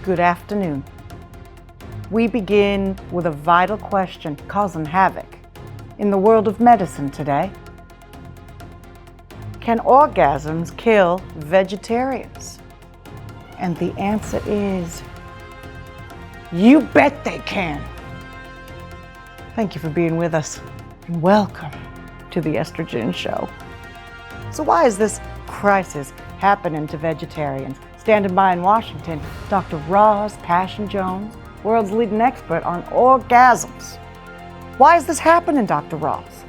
Good afternoon. We begin with a vital question causing havoc in the world of medicine today. Can orgasms kill vegetarians? And the answer is, you bet they can. Thank you for being with us, and welcome to the Estra Gen Show. So why is this crisis happening to vegetarians? Standing by in Washington, Dr. Roz Pashon-Jones, world's leading expert on orgasms. Why is this happening, Dr. Roz?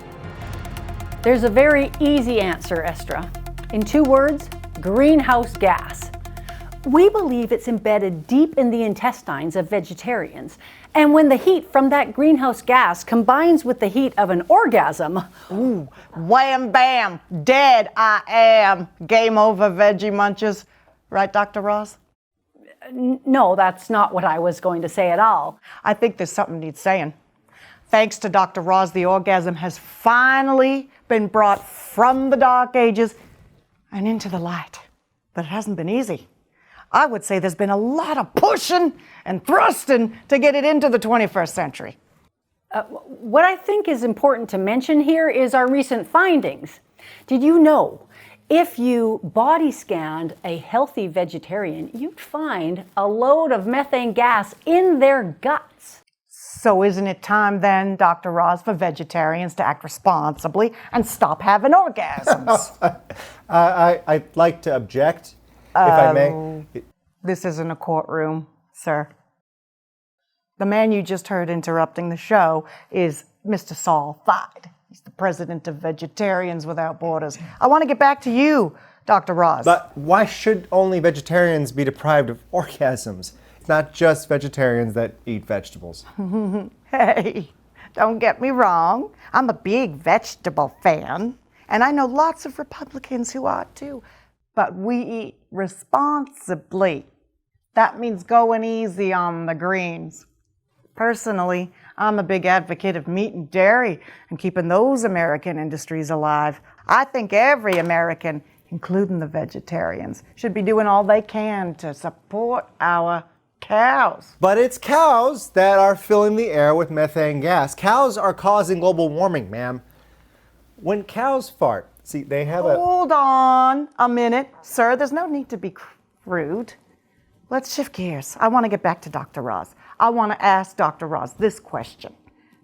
There's a very easy answer, Estra. In 2 words, greenhouse gas. We believe it's embedded deep in the intestines of vegetarians. And when the heat from that greenhouse gas combines with the heat of an orgasm, ooh, wham bam, dead I am. Game over, veggie munchers. Right, Dr. Roz? No, that's not what I was going to say at all. I think there's something needs saying. Thanks to Dr. Roz, the orgasm has finally been brought from the dark ages and into the light. But it hasn't been easy. I would say there's been a lot of pushing and thrusting to get it into the 21st century. What I think is important to mention here is our recent findings. Did you know, if you body scanned a healthy vegetarian, you'd find a load of methane gas in their guts. So isn't it time then, Dr. Roz, for vegetarians to act responsibly and stop having orgasms? I'd like to object, if I may. This isn't a courtroom, sir. The man you just heard interrupting the show is Mr. Saul Fide. He's the president of Vegetarians Without Borders. I want to get back to you, Dr. Roz. But why should only vegetarians be deprived of orgasms? It's not just vegetarians that eat vegetables. Hey, don't get me wrong. I'm a big vegetable fan, and I know lots of Republicans who are too. But we eat responsibly. That means going easy on the greens. Personally, I'm a big advocate of meat and dairy and keeping those American industries alive. I think every American, including the vegetarians, should be doing all they can to support our cows. But it's cows that are filling the air with methane gas. Cows are causing global warming, ma'am. When cows fart, see, they have Hold on a minute, sir. There's no need to be rude. Let's shift gears. I want to get back to Dr. Roz. I want to ask Dr. Roz this question.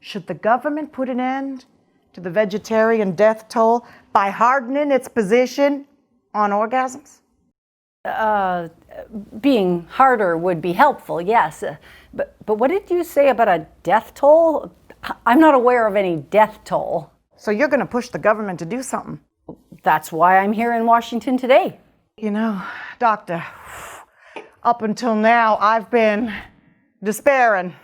Should the government put an end to the vegetarian death toll by hardening its position on orgasms? Being harder would be helpful, yes. But what did you say about a death toll? I'm not aware of any death toll. So you're going to push the government to do something? That's why I'm here in Washington today. You know, Doctor, up until now, I've been despairing,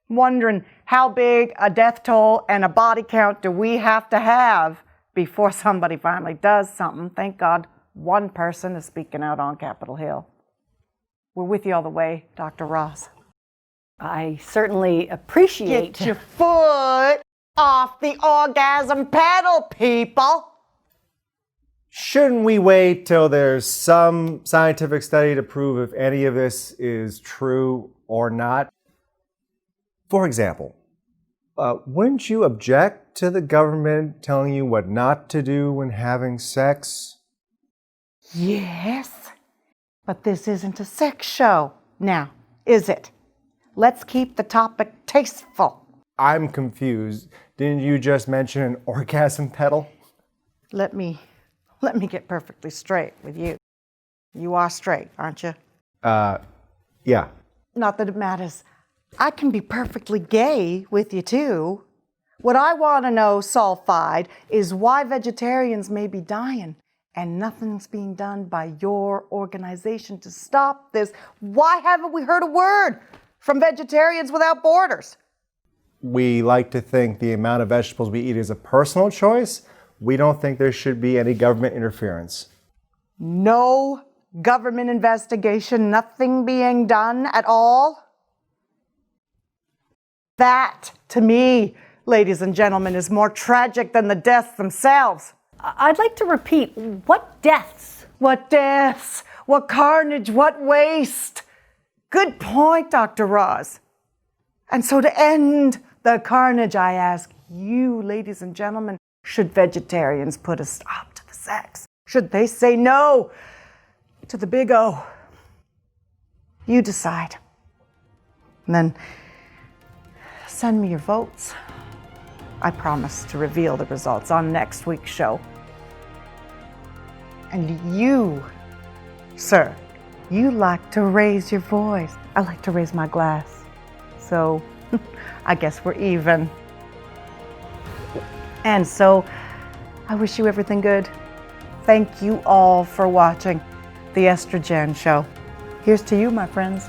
wondering how big a death toll and a body count do we have to have before somebody finally does something. Thank God one person is speaking out on Capitol Hill. We're with you all the way, Dr. Roz. I certainly appreciate... Get your foot off the orgasm pedal, people! Shouldn't we wait till there's some scientific study to prove if any of this is true or not? For example, wouldn't you object to the government telling you what not to do when having sex? Yes, but this isn't a sex show now, is it? Let's keep the topic tasteful. I'm confused. Didn't you just mention an orgasm pedal? Let me get perfectly straight with you. You are straight, aren't you? Yeah. Not that it matters. I can be perfectly gay with you too. What I want to know, Saul Fide, is why vegetarians may be dying and nothing's being done by your organization to stop this. Why haven't we heard a word from Vegetarians Without Borders? We like to think the amount of vegetables we eat is a personal choice. We don't think there should be any government interference. No government investigation, nothing being done at all? That, to me, ladies and gentlemen, is more tragic than the deaths themselves. I'd like to repeat, what deaths? What deaths? What carnage? What waste? Good point, Dr. Roz. And so to end the carnage, I ask you, ladies and gentlemen, should vegetarians put a stop to the sex? Should they say no to the big O? You decide. And then send me your votes. I promise to reveal the results on next week's show. And you, sir, you like to raise your voice. I like to raise my glass. So I guess we're even. And so I wish you everything good. Thank you all for watching the Estra Gen Show. Here's to you, my friends.